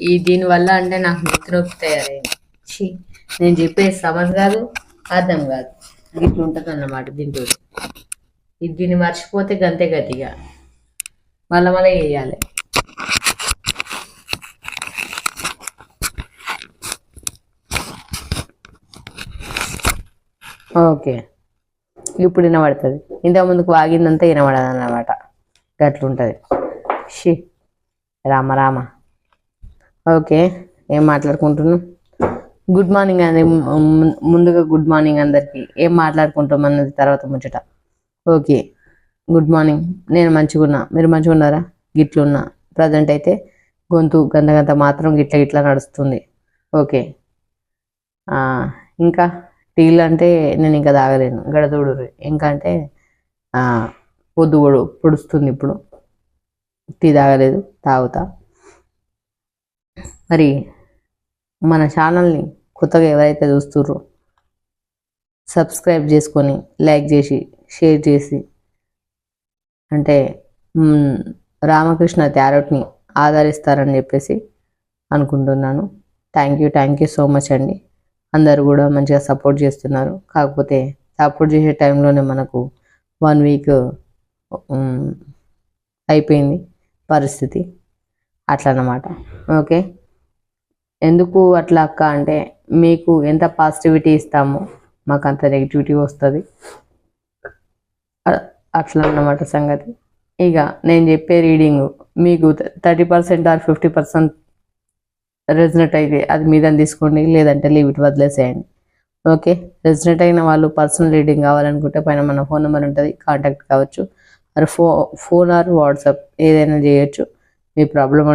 ఈ దీనివల్ల అంటే నాకు నిద్రొప్పి తయారైంది. నేను చెప్పేది సమజ్ కాదు, అర్థం కాదు. ఇట్లా ఉంటుంది అన్నమాట దీంతో. దీన్ని మర్చిపోతే గంతే గతిగా మళ్ళీ మళ్ళీ వేయాలి. ఓకే, ఇప్పుడు వినబడుతుంది. ఇంతకుముందుకు వాగిందంతా వినబడదు అన్నమాట. గట్లుంటుంది. షి రామ రామ. ఓకే, ఏం మాట్లాడుకుంటున్నాం? గుడ్ మార్నింగ్ అండి. ముందుగా గుడ్ మార్నింగ్ అందరికీ. ఏం మాట్లాడుకుంటాం అన్నది తర్వాత ముచ్చట. Okay, good morning. నేను మంచిగా ఉన్నా, మీరు మంచిగా ఉన్నారా? గిట్లున్నా. ప్రజెంట్ అయితే గొంతు గంత మాత్రం గిట్ల గిట్లా నడుస్తుంది. ఓకే, ఇంకా టీలు అంటే నేను ఇంకా తాగలేను. గడదోడు ఇంకా అంటే పొద్దు పొడుస్తుంది. ఇప్పుడు టీ తాగలేదు, తాగుతా. మరి మన ఛానల్ని కొత్తగా ఎవరైతే చూస్తుర్రో సబ్స్క్రైబ్ చేసుకొని లైక్ చేసి షేర్ చేసి అంటే రామకృష్ణ త్యారట్ని ఆదరిస్తారని చెప్పేసి అనుకుంటున్నాను. థ్యాంక్ యూ సో మచ్ అండి. అందరు కూడా మంచిగా సపోర్ట్ చేస్తున్నారు. కాకపోతే సపోర్ట్ చేసే టైంలోనే మనకు 1 వీక్ అయిపోయింది పరిస్థితి, అట్లా అన్నమాట. ఓకే, ఎందుకు అట్లా అక్క అంటే మీకు ఎంత పాజిటివిటీ ఇస్తామో మాకు అంత నెగిటివిటీ వస్తుంది, అట్లా అన్నమాట సంగతి. ఇక నేను చెప్పే రీడింగ్ మీకు 30% ఆర్ 50% రెజనేట్ అయితే అది మీదని తీసుకోండి, లేదంటే లీవ్ ఇట్, వదిలేసేయండి. ఓకే, రెజనేట్ అయిన వాళ్ళు పర్సనల్ రీడింగ్ కావాలనుకుంటే పైన మన ఫోన్ నెంబర్ ఉంటుంది, కాంటాక్ట్ కావచ్చు. మరి ఫోన్ ఆర్ వాట్సాప్ ఏదైనా చేయొచ్చు. మీ ప్రాబ్లం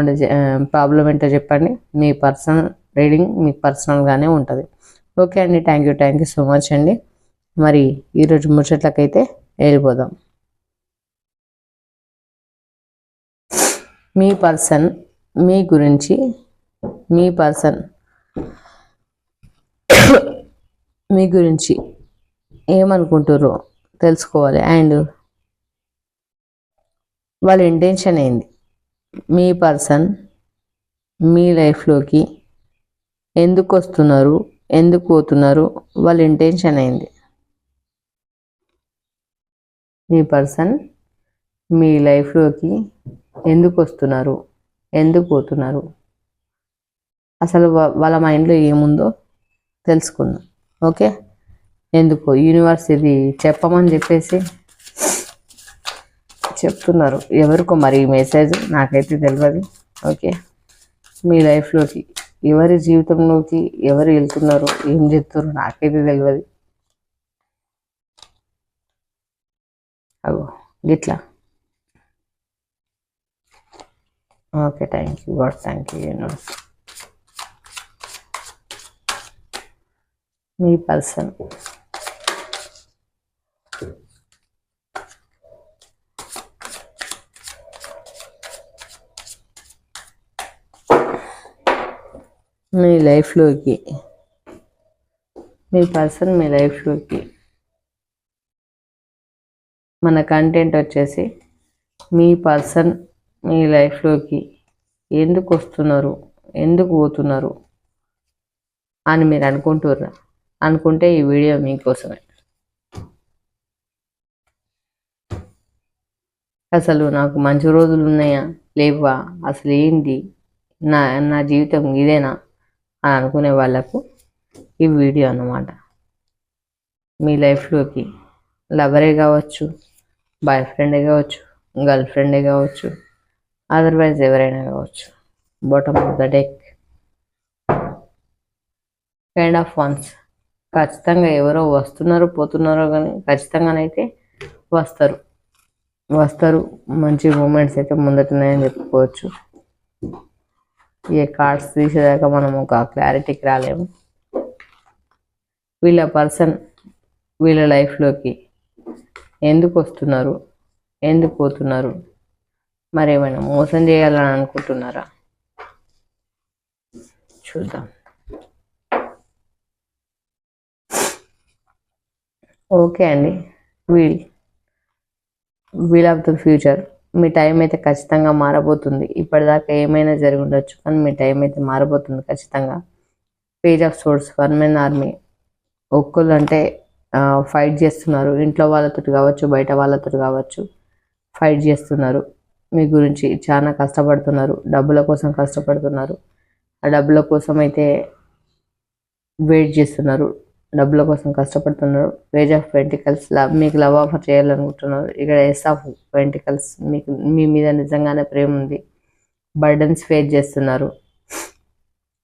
ఏంటో చెప్పండి. మీ పర్సనల్ రీడింగ్ మీకు పర్సనల్గానే ఉంటుంది. ఓకే అండి, థ్యాంక్ యూ సో మచ్ అండి. మరి ఈరోజు ముచ్చట్లకైతే వెళ్ళిపోదాం. మీ పర్సన్ మీ గురించి మీ గురించి ఏమనుకుంటారో తెలుసుకోవాలి. అండ్ వాళ్ళ ఇంటెన్షన్ ఏంది? మీ పర్సన్ మీ లైఫ్లోకి ఎందుకు వస్తున్నారు, ఎందుకు పోతున్నారు, వాళ్ళ ఇంటెన్షన్ ఏంది? మీ పర్సన్ మీ లైఫ్లోకి ఎందుకు వస్తున్నారు, ఎందుకు పోతున్నారు, అసలు వాళ్ళ మైండ్లో ఏముందో తెలుసుకుందాం. ఓకే, ఎందుకు యూనివర్స్ ఇది చెప్పమని చెప్పేసి చెప్తున్నారు. ఎవరికో మరి ఈ మెసేజ్ నాకైతే తెలియదు. ఓకే, మీ లైఫ్లోకి ఎవరి జీవితంలోకి ఎవరు వెళ్తున్నారు, ఏం చెప్తారో నాకైతే తెలియదు. అగో గిట్లా. Okay, thank you God, thank you universe. మీ పర్సన్ మీ లైఫ్లోకి మన కంటెంట్ వచ్చేసి మీ పర్సన్ మీ లైఫ్లోకి ఎందుకు వస్తున్నారు, ఎందుకు పోతున్నారు అని మీరు అనుకుంటుర్రా? అనుకుంటే ఈ వీడియో మీకోసమే. అసలు నాకు మంచి రోజులు ఉన్నాయా లేవా, అసలు ఏంటి నా జీవితం ఇదేనా అని అనుకునే వాళ్ళకు ఈ వీడియో అన్నమాట. మీ లైఫ్లోకి లవరే కావచ్చు, బాయ్ ఫ్రెండే కావచ్చు, గర్ల్ ఫ్రెండే కావచ్చు, అదర్వైజ్ ఎవరైనా కావచ్చు, bottom of the deck kind of once. ఖచ్చితంగా ఎవరో వస్తున్నారో పోతున్నారో కానీ ఖచ్చితంగానైతే వస్తారు. మంచి మూమెంట్స్ అయితే ముందటున్నాయని చెప్పుకోవచ్చు. ఏ కార్డ్స్ తీసేదాకా మనం ఒక క్లారిటీకి రాలేము. వీళ్ళ పర్సన్ వీళ్ళ లైఫ్లోకి ఎందుకు వస్తున్నారు, ఎందుకు పోతున్నారు, మరేమైనా మోసం చేయాలని అనుకుంటున్నారా? చూద్దాం. ఓకే అండి, వీల్ ఆఫ్ ద ఫ్యూచర్ మీ టైం అయితే ఖచ్చితంగా మారబోతుంది. ఇప్పటిదాకా ఏమైనా జరిగి ఉండొచ్చు, కానీ మీ టైం అయితే మారబోతుంది ఖచ్చితంగా. Page of swords, one men army. ఒక్కళ్ళు అంటే ఫైట్ చేస్తున్నారు, ఇంట్లో వాళ్ళతో కావచ్చు, బయట వాళ్ళతో కావచ్చు, ఫైట్ చేస్తున్నారు. మీ గురించి చాలా కష్టపడుతున్నారు, డబ్బుల కోసం కష్టపడుతున్నారు. ఆ డబ్బుల కోసం అయితే వెయిట్ చేస్తున్నారు, డబ్బుల కోసం కష్టపడుతున్నారు. పేజ్ ఆఫ్ పెంటికల్స్, మీకు లవ్ ఆఫర్ చేయాలనుకుంటున్నారు. ఇక్కడ ఎస్ ఆఫ్ పెంటికల్స్, మీకు మీ మీద నిజంగానే ప్రేమ ఉంది. బర్డన్స్ ఫేస్ చేస్తున్నారు,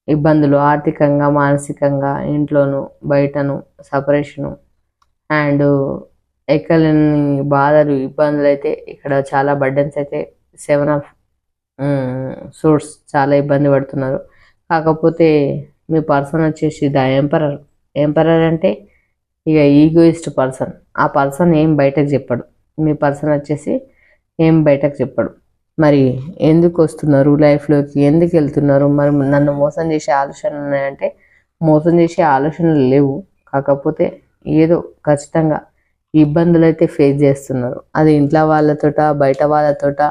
ఇబ్బందులు ఆర్థికంగా, మానసికంగా, ఇంట్లోను బయటను, సపరేషను అండ్ ఎక్కలేని బాధలు, ఇబ్బందులు అయితే ఇక్కడ చాలా బర్డన్స్ అయితే. 7 ఆఫ్ సోర్స్, చాలా ఇబ్బంది పడుతున్నారు. కాకపోతే మీ పర్సన్ వచ్చేసి ద ఎంపరర్. ఎంపరర్ అంటే ఇక ఈగోయిస్ట్ పర్సన్. ఆ పర్సన్ ఏం బయటకు చెప్పడు, మీ పర్సన్ వచ్చేసి ఏం బయటకు చెప్పడు. మరి ఎందుకు వస్తున్నారు లైఫ్లోకి, ఎందుకు వెళ్తున్నారు? మరి నన్ను మోసం చేసే ఆలోచనలు ఉన్నాయంటే మోసం చేసే ఆలోచనలు లేవు, కాకపోతే ఏదో ఖచ్చితంగా ఇబ్బందులు అయితే ఫేస్ చేస్తున్నారు. అది ఇంట్లో వాళ్ళతోట, బయట వాళ్ళతోట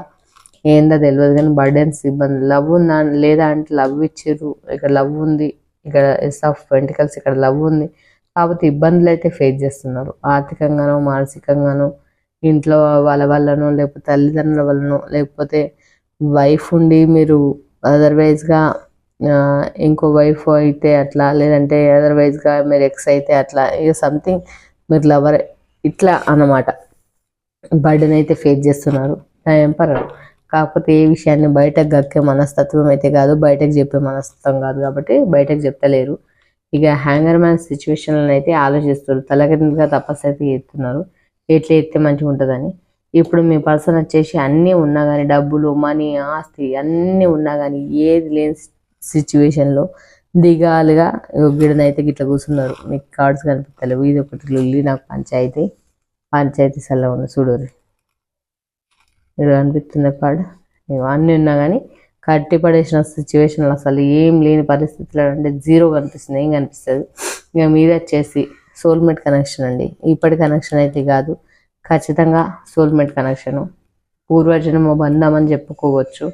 ఏందో తెలియదు, కానీ బర్డెన్స్, ఇబ్బంది. లవ్ ఉందా లేదా అంటే లవ్ ఇచ్చారు, ఇక్కడ లవ్ ఉంది. ఇక్కడ ఎస్ ఆఫ్ పెంటికల్స్, ఇక్కడ లవ్ ఉంది. కాకపోతే ఇబ్బందులు అయితే ఫేస్ చేస్తున్నారు, ఆర్థికంగానో, మానసికంగానో, ఇంట్లో వాళ్ళ వల్లనో, లేకపోతే తల్లిదండ్రుల వల్లనో, లేకపోతే వైఫ్ ఉండి మీరు అదర్వైజ్గా ఇంకో వైఫ్ అయితే అట్లా, లేదంటే అదర్వైజ్గా మీరు ఎక్స్ అయితే అట్లా, ఇక సంథింగ్ మీరు లవర్ ఇట్లా అన్నమాట. బర్డెన్ అయితే ఫేస్ చేస్తున్నారు. ఎంపరర్. కాకపోతే ఏ విషయాన్ని బయటకు గక్కే మనస్తత్వం అయితే కాదు, బయటకు చెప్పే మనస్తత్వం కాదు, కాబట్టి బయటకు చెప్తలేరు. ఇక హ్యాంగర్ మ్యాన్ సిచ్యువేషన్లను అయితే ఆలోచిస్తారు, తలకిందుగా తపస్సు అయితే చేస్తున్నారు, ఎట్లా ఎత్తే మంచిగా ఉంటుందని. ఇప్పుడు మీ పర్సన్ వచ్చేసి అన్నీ ఉన్నా కానీ, డబ్బులు, మనీ, ఆస్తి అన్నీ ఉన్నా కానీ ఏది లేని సిచ్యువేషన్లో దిగాలుగా గిడనైతే గిట్లా కూర్చున్నారు. మీకు కార్డ్స్ కనిపిస్తలేవు, ఇది ఒకటి లొల్లి, నాకు పంచాయతీ సల్లా ఉంది చూడరు. మీరు కనిపిస్తున్న కార్డు అన్నీ ఉన్నా కానీ కట్టి పడేసిన సిచ్యువేషన్లో, అసలు ఏం లేని పరిస్థితులు అంటే జీరో కనిపిస్తుంది, ఏం కనిపిస్తుంది. ఇక మీద వచ్చేసి సోల్మేట్ కనెక్షన్ అండి. ఇప్పటి కనెక్షన్ అయితే కాదు, ఖచ్చితంగా సోల్మేట్ కనెక్షను, పూర్వజన్మ బంధం అని చెప్పుకోవచ్చు.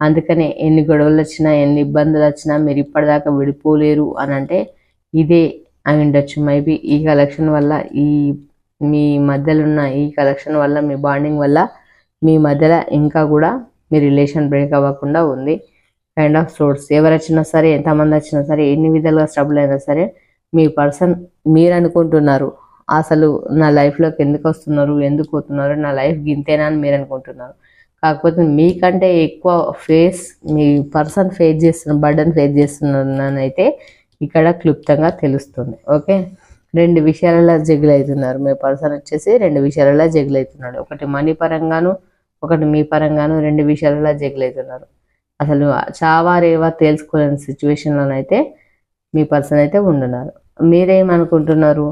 అందుకనే ఎన్ని గొడవలు వచ్చినా, ఎన్ని ఇబ్బందులు వచ్చినా మీరు ఇప్పటిదాకా విడిపోలేరు అని అంటే ఇదే అయి ఉండొచ్చు. మేబీ ఈ కలెక్షన్ వల్ల, ఈ మీ మధ్యలో ఉన్న ఈ కలెక్షన్ వల్ల, మీ బాండింగ్ వల్ల మీ మధ్యలో ఇంకా కూడా మీ రిలేషన్ బ్రేక్ అవ్వకుండా ఉంది. కైండ్ ఆఫ్ సోర్స్, ఎవరు వచ్చినా సరే, ఎంతమంది వచ్చినా సరే, ఎన్ని విధాలుగా స్ట్రబుల్ అయినా సరే, మీ పర్సన్ మీరు అనుకుంటున్నారు అసలు నా లైఫ్లోకి ఎందుకు వస్తున్నారు, ఎందుకు పోతున్నారు, నా లైఫ్ గింతేనా అని మీరు అనుకుంటున్నారు. కాకపోతే మీకంటే ఎక్కువ మీ పర్సన్ ఫేస్ చేస్తున్న బర్డన్ ఫేస్ చేస్తున్నానైతే ఇక్కడ క్లుప్తంగా తెలుస్తుంది. ఓకే, 2 విషయాలలో జగులు అవుతున్నారు. మీ పర్సన్ వచ్చేసి 2 విషయాలలో జగులు అవుతున్నాడు. ఒకటి మనీ పరంగాను, ఒకటి మీ పరంగాను, 2 విషయాలలో జగులు అవుతున్నారు. అసలు చావారేవా తెలుసుకోలేని సిచ్యువేషన్లోనైతే మీ పర్సన్ అయితే ఉండున్నారు. మీరేమనుకుంటున్నారు,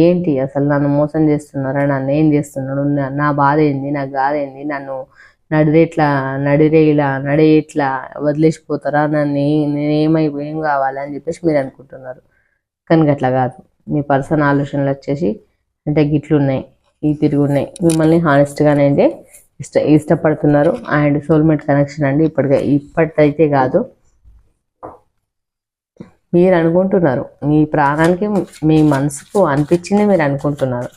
ఏంటి అసలు నన్ను మోసం చేస్తున్నారా, నన్ను ఏం చేస్తున్నాడు, నా బాధ ఏంది, నా గాథ ఏంది, నన్ను నడే ఇట్లా వదిలేసిపోతారా, నేనేం కావాలని చెప్పేసి మీరు అనుకుంటున్నారు. కానీ అట్లా కాదు. మీ పర్సన్ ఆలోచనలు వచ్చేసి అంటే గిట్లున్నాయి, ఈ తిరుగున్నాయి. మిమ్మల్ని హానెస్ట్గానే అంటే ఇష్టపడుతున్నారు. అండ్ సోల్మేట్ కనెక్షన్ అండి. ఇప్పటికైతే కాదు, మీరు అనుకుంటున్నారు, మీ ప్రాణానికి, మీ మనసుకు అనిపించింది మీరు అనుకుంటున్నారు.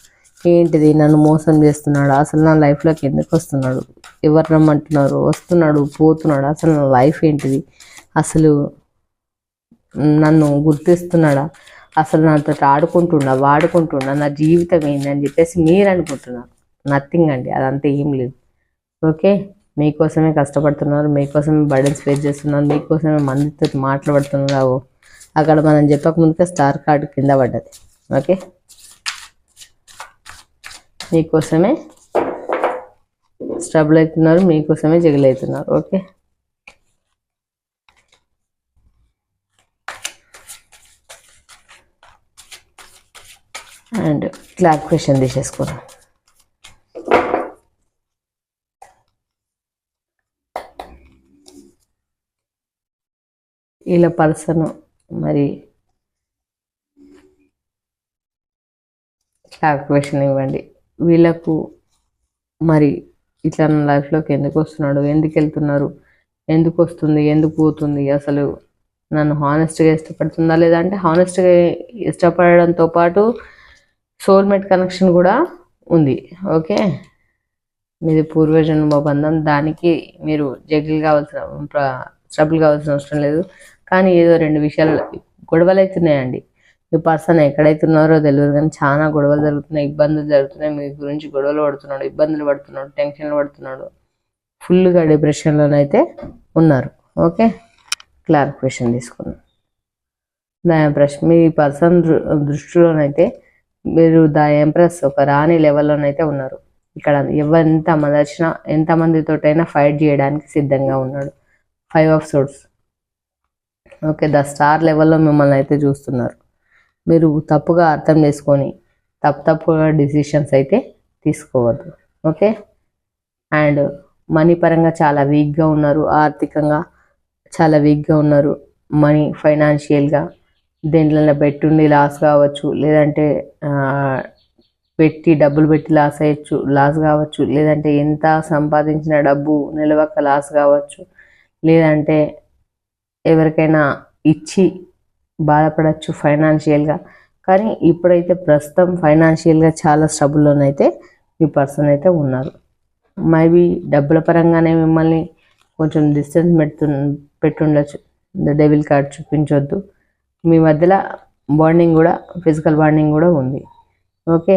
ఏంటిది, నన్ను మోసం చేస్తున్నాడు, అసలు నా లైఫ్లోకి ఎందుకు వస్తున్నాడు, ఎవరు రమ్మంటున్నారు, వస్తున్నాడు పోతున్నాడు, అసలు నా లైఫ్ ఏంటిది, అసలు నన్ను గుర్తిస్తున్నాడా, అసలు నాతో వాడుకుంటున్నా, నా జీవితం ఏందని చెప్పేసి మీరు అనుకుంటున్నారు. నథింగ్ అండి, అదంతా ఏం లేదు. ఓకే, మీకోసమే కష్టపడుతున్నారు, మీకోసమే బర్డెన్స్ ఫేస్ చేస్తున్నారు, మీకోసమే మందితో మాట్లాడుతున్నారు. అక్కడ మనం చెప్పకముందుకే స్టార్ కార్డు కింద పడ్డది. ఓకే, మీకోసమే స్ట్రబుల్ అవుతున్నారు, మీకోసమే జగులు అవుతున్నారు. ఓకే, అండ్ క్లారిఫికేషన్ తీసేసుకున్నాం. వీళ్ళ పర్సన్ మరి క్లారిఫికేషన్ ఇవ్వండి. వీళ్ళకు మరి ఇట్లా నా లైఫ్లోకి ఎందుకు వస్తున్నాడు, ఎందుకు వెళ్తున్నారు, ఎందుకు వస్తుంది, ఎందుకు పోతుంది, అసలు నన్ను హానెస్ట్గా ఇష్టపడుతుందా లేదా అంటే హానెస్ట్గా ఇష్టపడడంతో పాటు సోల్మేట్ కనెక్షన్ కూడా ఉంది. ఓకే, మీది పూర్వజన్మ బంధం, దానికి మీరు స్ట్రగుల్ కావాల్సిన అవసరం లేదు. కానీ ఏదో 2 విషయాలు గొడవలు అవుతున్నాయండి. మీ పర్సన్ ఎక్కడైతున్నారో తెలియదు కానీ చాలా గొడవలు జరుగుతున్నాయి, ఇబ్బందులు జరుగుతున్నాయి, మీ గురించి గొడవలు పడుతున్నాడు, ఇబ్బందులు పడుతున్నాడు, టెన్షన్లు పడుతున్నాడు, ఫుల్గా డిప్రెషన్లోనైతే ఉన్నారు. ఓకే, క్లారిఫికేషన్ తీసుకున్నాం. ద ఎంప్రెస్ మీ పర్సన్ దృష్టిలోనైతే మీరు ద ఎంప్రెస్ ఒక రాణి లెవెల్లోనైతే ఉన్నారు. ఇక్కడ ఎంతమంది వచ్చినా ఎంతమందితోటైనా ఫైట్ చేయడానికి సిద్ధంగా ఉన్నాడు. 5 of swords. Okay, the star లెవెల్లో మిమ్మల్ని అయితే చూస్తున్నారు. మీరు తప్పుగా అర్థం చేసుకొని తప్పుగా డిసిషన్స్ అయితే తీసుకోవద్దు. ఓకే, అండ్ మనీ పరంగా చాలా వీక్గా ఉన్నారు, ఆర్థికంగా చాలా వీక్గా ఉన్నారు. మనీ ఫైనాన్షియల్గా దేంట్లో పెట్టుండి లాస్ కావచ్చు, లేదంటే డబ్బులు పెట్టి లాస్ కావచ్చు, లేదంటే ఎంత సంపాదించిన డబ్బు నిలవక లాస్ కావచ్చు, లేదంటే ఎవరికైనా ఇచ్చి బాధపడచ్చు ఫైనాన్షియల్గా. కానీ ఇప్పుడైతే ప్రస్తుతం ఫైనాన్షియల్గా చాలా స్ట్రబుల్లోనైతే మీ పర్సన్ అయితే ఉన్నారు. మేబీ డబ్బుల పరంగానే మిమ్మల్ని కొంచెం డిస్టెన్స్ పెట్టుండొచ్చు. డెవిల్ కార్డ్ చూపించొద్దు. మీ మధ్యలో బాండింగ్ కూడా, ఫిజికల్ బాండింగ్ కూడా ఉంది. ఓకే,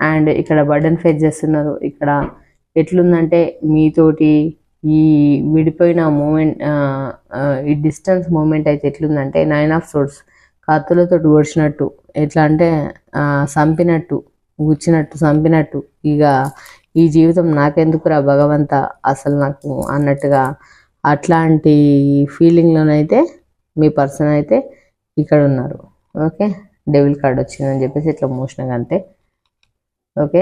అండ్ ఇక్కడ బర్డెన్ ఫేస్ చేస్తున్నారు. ఇక్కడ ఎట్లుందంటే మీతోటి ఈ విడిపోయిన మూమెంట్, ఈ డిస్టెన్స్ మూమెంట్ అయితే ఎట్లుందంటే 9 ఆఫ్ సోర్డ్స్ కత్తులతో ఓడిచినట్టు, ఎట్లా అంటే చంపినట్టు ఇక ఈ జీవితం నాకెందుకురా భగవంత అసలు నాకు అన్నట్టుగా అట్లాంటి ఫీలింగ్లోనైతే మీ పర్సన్ అయితే ఇక్కడ ఉన్నారు. ఓకే, డెవిల్ కార్డ్ వచ్చిందని చెప్పేసి ఇట్లా మోషన్గా అంతే. ఓకే,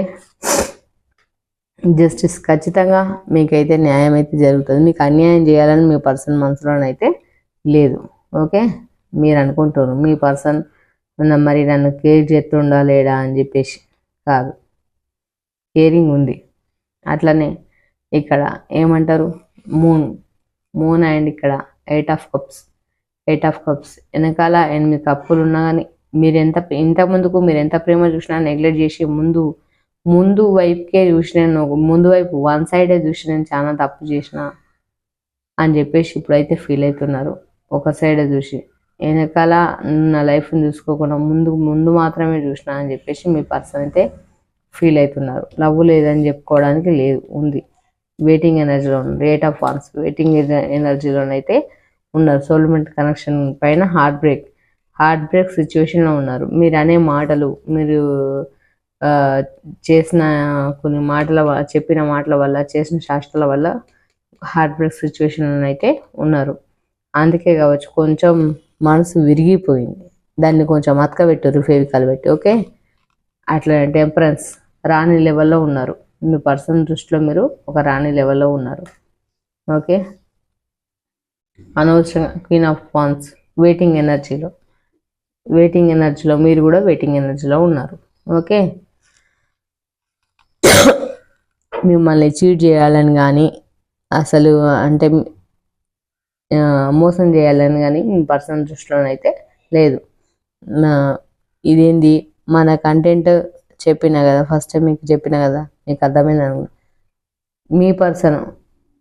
జస్టిస్ ఖచ్చితంగా మీకైతే న్యాయం అయితే జరుగుతుంది. మీకు అన్యాయం చేయాలని మీ పర్సన్ మనసులోనైతే లేదు. ఓకే, మీరు అనుకుంటారు మీ పర్సన్ మరి నన్ను కేర్ చేస్తుండా లేడా అని చెప్పేసి. కాదు, కేరింగ్ ఉంది. అట్లనే ఇక్కడ ఏమంటారు, మూన్ అండ్ ఇక్కడ 8 ఆఫ్ కప్స్ వెనకాల 8 కప్పులు ఉన్నా కానీ మీరు ఎంత ప్రేమ చూసినా నెగ్లెక్ట్ చేసి ముందు వైపుకే చూసి ముందు వైపు వన్ సైడే చూసి నేను చాలా తప్పు చేసిన అని చెప్పేసి ఇప్పుడైతే ఫీల్ అవుతున్నారు. ఒక సైడే చూసి వెనకాల నా లైఫ్ని చూసుకోకుండా ముందు మాత్రమే చూసిన అని చెప్పేసి మీ పర్సన్ అయితే ఫీల్ అవుతున్నారు. లవ్ లేదని చెప్పుకోవడానికి లేదు, ఉంది. వెయిటింగ్ ఎనర్జీలో ఉన్నారు. 8 ఆఫ్ వాన్స్ వెయిటింగ్ ఎనర్జీలోనైతే ఉన్నారు. సోల్మెంట్ కనెక్షన్ పైన హార్ట్ బ్రేక్ సిచ్యువేషన్లో ఉన్నారు. మీరు అనే మాటలు, మీరు చేసిన చెప్పిన మాటల వల్ల, చేసిన శాస్త్రాల వల్ల హార్ట్ బ్రేక్ సిచ్యువేషన్లో అయితే ఉన్నారు. అందుకే కావచ్చు కొంచెం మనసు విరిగిపోయింది, దాన్ని కొంచెం అతకబెట్టారు ఫెవికాల్ పెట్టి. ఓకే, అట్లా టెంపరెన్స్ రాణి లెవెల్లో ఉన్నారు. మీ పర్సన్ దృష్టిలో మీరు ఒక రాణి లెవెల్లో ఉన్నారు. ఓకే, అనవసరంగా క్వీన్ ఆఫ్ వాన్స్ వెయిటింగ్ ఎనర్జీలో మీరు కూడా వెయిటింగ్ ఎనర్జీలో ఉన్నారు. ఓకే, మిమ్మల్ని చీట్ చేయాలని కానీ అసలు అంటే మోసం చేయాలని కానీ మీ పర్సనల్ దృష్టిలోనైతే లేదు. ఇదేంది మన కంటెంట్ చెప్పిన కదా, ఫస్ట్ టైం మీకు చెప్పిన కదా, మీకు అర్థమైంది అనుకుంటా. మీ పర్సన్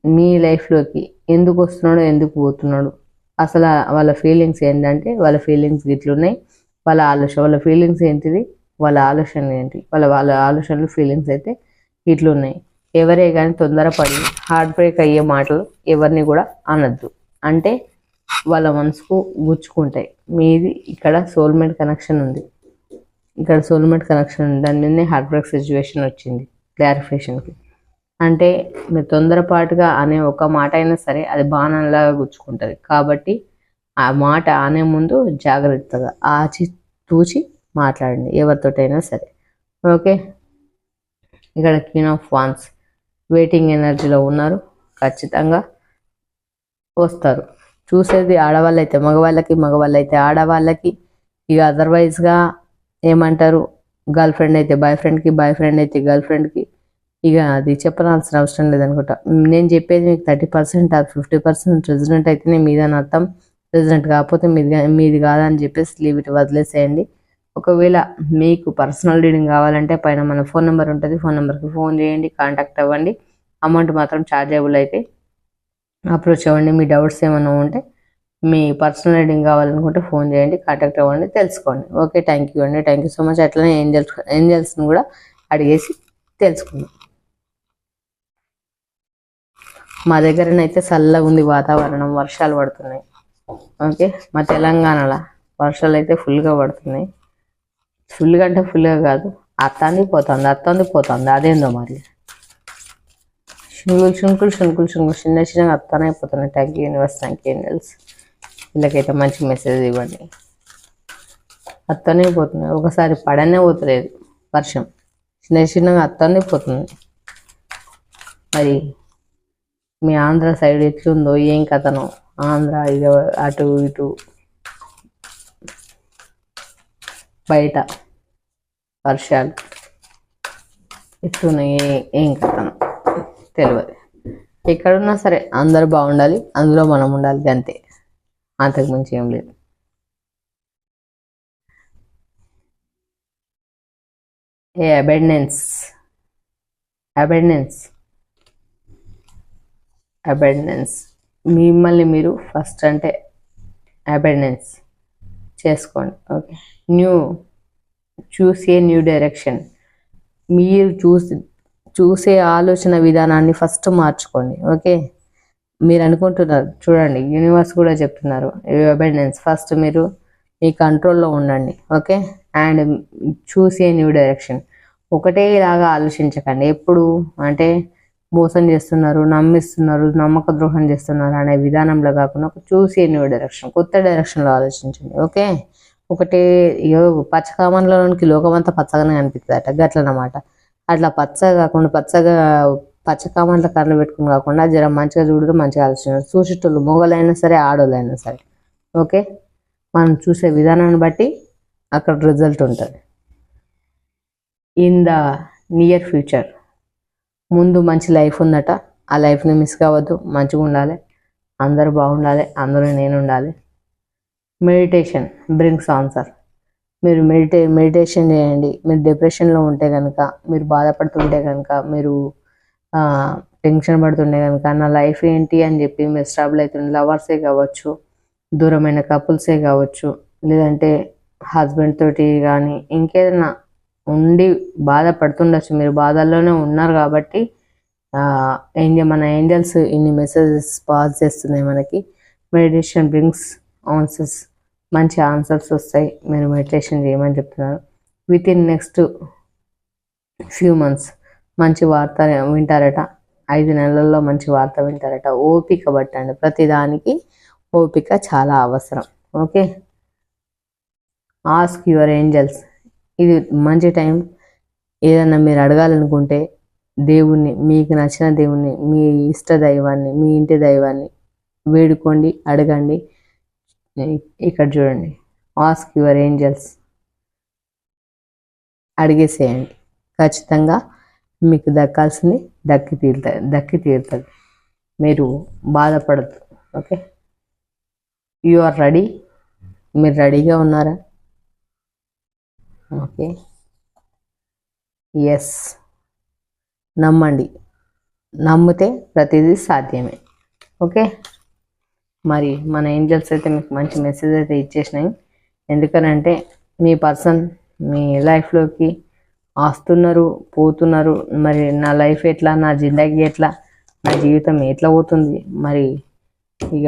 మీ లైఫ్లోకి ఎందుకు వస్తున్నాడు, ఎందుకు పోతున్నాడు, అసలు వాళ్ళ ఫీలింగ్స్ ఏంటంటే వాళ్ళ ఫీలింగ్స్ ఇట్లున్నాయి, వాళ్ళ ఫీలింగ్స్ ఏంటిది, వాళ్ళ ఆలోచనలు ఏంటి, వాళ్ళ ఆలోచనలు ఫీలింగ్స్ అయితే ఇట్లున్నాయి. ఎవరే కానీ తొందరపడి హార్ట్ బ్రేక్ అయ్యే మాటలు ఎవరిని కూడా అనద్దు, అంటే వాళ్ళ మనసుకు గుచ్చుకుంటాయి. మీది ఇక్కడ సోల్మేట్ కనెక్షన్ ఉంది, దాని మీదనే హార్ట్ బ్రేక్ సిచ్యువేషన్ వచ్చింది క్లారిఫికేషన్కి. అంటే మీరు తొందరపాటుగా అనే ఒక మాట అయినా సరే అది బాణంలాగా గుచ్చుకుంటుంది. కాబట్టి ఆ మాట అనే ముందు జాగ్రత్తగా తూచి మాట్లాడండి ఎవరితోటైనా సరే. ఓకే, ఇక్కడ క్వీన్ ఆఫ్ వాన్స్ వెయిటింగ్ ఎనర్జీలో ఉన్నారు. ఖచ్చితంగా వస్తారు. చూసేది ఆడవాళ్ళైతే మగవాళ్ళైతే ఆడవాళ్ళకి. ఇక అదర్వైజ్గా ఏమంటారు, గర్ల్ ఫ్రెండ్ అయితే బాయ్ ఫ్రెండ్కి, బాయ్ ఫ్రెండ్ అయితే గర్ల్ ఫ్రెండ్కి, ఇక అది చెప్పనాల్సిన అవసరం లేదనుకుంటా. నేను చెప్పేది మీకు 30% ఆర్ 50% రెసిడెంట్ అయితేనే మీదని అర్థం. రెసిడెంట్ కాకపోతే మీది కాదని చెప్పేసి లీవ్ ఇట్, వదిలేసేయండి. ఒకవేళ మీకు పర్సనల్ రీడింగ్ కావాలంటే పైన మన ఫోన్ నెంబర్ ఉంటుంది, ఫోన్ నెంబర్కి ఫోన్ చేయండి, కాంటాక్ట్ అవ్వండి. అమౌంట్ మాత్రం ఛార్జబుల్ అయితే అప్రోచ్ అవ్వండి. మీ డౌట్స్ ఏమైనా ఉంటే, మీ పర్సనల్ రీడింగ్ కావాలనుకుంటే ఫోన్ చేయండి, కాంటాక్ట్ అవ్వండి, తెలుసుకోండి. ఓకే, థ్యాంక్ యూ అండి, థ్యాంక్ యూ సో మచ్. అట్లనే ఏంజల్స్ని కూడా అడిగేసి తెలుసుకుందాం. మా దగ్గరనైతే చల్లగా ఉంది వాతావరణం, వర్షాలు పడుతున్నాయి. ఓకే, మా తెలంగాణలో వర్షాలు అయితే ఫుల్గా పడుతున్నాయి. ఫుల్గా అంటే ఫుల్గా కాదు, అత్తంది పోతుంది, అదేందో మరి. శుంకులు చిన్న చిన్నగా అత్తానే అయిపోతున్నాయి. Thank you universe, thank you angels. వీళ్ళకైతే మంచి మెసేజ్ ఇవ్వండి. అత్తనే పోతున్నాయి, ఒకసారి పడనే పోతలేదు వర్షం, చిన్నగా అత్తనే పోతుంది. మరి మీ ఆంధ్ర సైడ్ ఎట్లుందో ఏం కథనో. ఆంధ్ర ఇక అటు ఇటు బయట వర్షాలు ఎట్లున్నాయి ఏం కథనో తెలియదు. ఎక్కడున్నా సరే అందరూ బాగుండాలి, అందులో మనం ఉండాలి, అంతే, అంతకు మించి ఏం లేదు. అబెండెన్స్ మిమ్మల్ని మీరు ఫస్ట్ అంటే అబెండెన్స్ చేసుకోండి. ఓకే, చూసే న్యూ డైరెక్షన్. మీరు చూసే ఆలోచన విధానాన్ని ఫస్ట్ మార్చుకోండి. ఓకే, మీరు అనుకుంటున్నారు చూడండి, యూనివర్స్ కూడా చెప్తున్నారు అబెండెన్స్. ఫస్ట్ మీరు మీ కంట్రోల్లో ఉండండి. ఓకే, అండ్ చూసే న్యూ డైరెక్షన్. ఒకటే ఇలాగా ఆలోచించకండి ఎప్పుడు. అంటే మోసం చేస్తున్నారు, నమ్మిస్తున్నారు, నమ్మక ద్రోహం చేస్తున్నారు అనే విధానంలో కాకుండా చూసే న్యూ డైరెక్షన్, కొత్త డైరెక్షన్లో ఆలోచించండి. ఓకే, ఒకటే పచ్చకామంలోనికి లోకమంతా పచ్చగానే కనిపిస్తుంది గట్లనమాట. అట్లా పచ్చ కాకుండా పచ్చకామంలో కర్రలు పెట్టుకుని కాకుండా జర మంచిగా చూడరు, మంచిగా ఆలోచించారు. చూసేటోళ్ళు మొగలైనా సరే ఆడోళ్ళైనా సరే. ఓకే, మనం చూసే విధానాన్ని బట్టి అక్కడ రిజల్ట్ ఉంటుంది. ఇన్ ద నియర్ ఫ్యూచర్ ముందు మంచి లైఫ్ ఉందట, ఆ లైఫ్ని మిస్ కావద్దు, మంచిగా ఉండాలి, అందరూ బాగుండాలి, అందరూ నేను ఉండాలి. Meditation brings answer. మీరు మెడిటేషన్ చేయండి. మీరు డిప్రెషన్లో ఉంటే కనుక, మీరు బాధపడుతుంటే కనుక, మీరు టెన్షన్ పడుతుంటే కనుక, నా లైఫ్ ఏంటి అని చెప్పి మీరు స్ట్రగుల్ అవుతుండే లవర్సే కావచ్చు, దూరమైన కపుల్సే కావచ్చు, లేదంటే హస్బెండ్ తోటి కానీ ఇంకేదైనా ఉండి బాధపడుతుండొచ్చు. మీరు బాధల్లోనే ఉన్నారు కాబట్టి మన ఏంజల్స్ ఇన్ని మెసేజెస్ పాస్ చేస్తున్నాయి మనకి. మెడిటేషన్ బ్రింగ్స్ ఆన్సర్స్, మంచి ఆన్సర్స్ వస్తాయి. మీరు మెడిటేషన్ చేయమని చెప్తున్నారు. With in next few months మంచి వార్త వింటారట. 5 నెలల్లో మంచి వార్త వింటారట. ఓపిక పట్టండి, ప్రతిదానికి ఓపిక చాలా అవసరం. Okay, ask your angels. ఇది మంచి టైం. ఏదన్నా మీరు అడగాలనుకుంటే దేవుణ్ణి, మీకు నచ్చిన దేవుణ్ణి, మీ ఇష్ట దైవాన్ని, మీ ఇంటి దైవాన్ని వేడుకోండి, అడగండి. ఇక్కడ చూడండి, ఆస్క్ యువర్ ఏంజల్స్, అడిగేసేయండి. ఖచ్చితంగా మీకు దక్కాల్సింది దక్కి తీరుతుంది. మీరు బాధపడద్దు. Okay, you are ready. మీరు రెడీగా ఉన్నారా? ఓకే, ఎస్, నమ్మండి. నమ్మితే ప్రతిదీ సాధ్యమే. ఓకే, మరి మన ఏంజల్స్ అయితే మీకు మంచి మెసేజ్ అయితే ఇచ్చేసినాయి. ఎందుకనంటే మీ పర్సన్ మీ లైఫ్లోకి వస్తున్నారు, పోతున్నారు. మరి నా లైఫ్ ఎట్లా, నా జిందగీ ఎట్లా, నా జీవితం ఎట్లా పోతుంది, మరి ఇక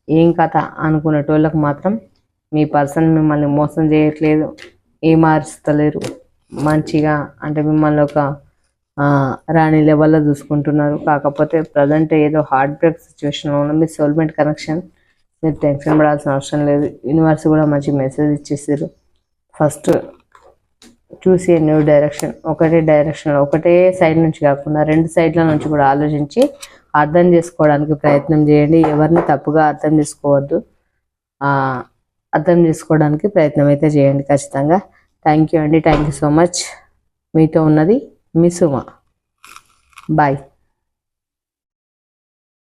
ఏం కథ అనుకునేటోళ్ళకి మాత్రం మీ పర్సన్ మిమ్మల్ని మోసం చేయట్లేదు, ఏమారుస్తలేరు. మంచిగా అంటే మిమ్మల్ని ఒక రాణి లెవెల్లో చూసుకుంటున్నారు. కాకపోతే ప్రజెంట్ ఏదో హార్ట్ బ్రేక్ సిచ్యువేషన్లో ఉన్న మీ సోల్మేట్ కనెక్షన్. మీరు టెన్షన్ పడాల్సిన అవసరం లేదు. యూనివర్స్ కూడా మంచి మెసేజ్ ఇచ్చేసారు. ఫస్ట్ చూసి న్యూ డైరెక్షన్. ఒకటే సైడ్ నుంచి కాకుండా 2 సైడ్ల నుంచి కూడా ఆలోచించి అర్థం చేసుకోవడానికి ప్రయత్నం చేయండి. ఎవరిని తప్పుగా అర్థం చేసుకోవద్దు. అర్థం చేసుకోవడానికి ప్రయత్నం అయితే చేయండి ఖచ్చితంగా. థ్యాంక్ యూ అండి, థ్యాంక్ యూ సో మచ్. మీతో ఉన్నది మీ సుమ. బాయ్.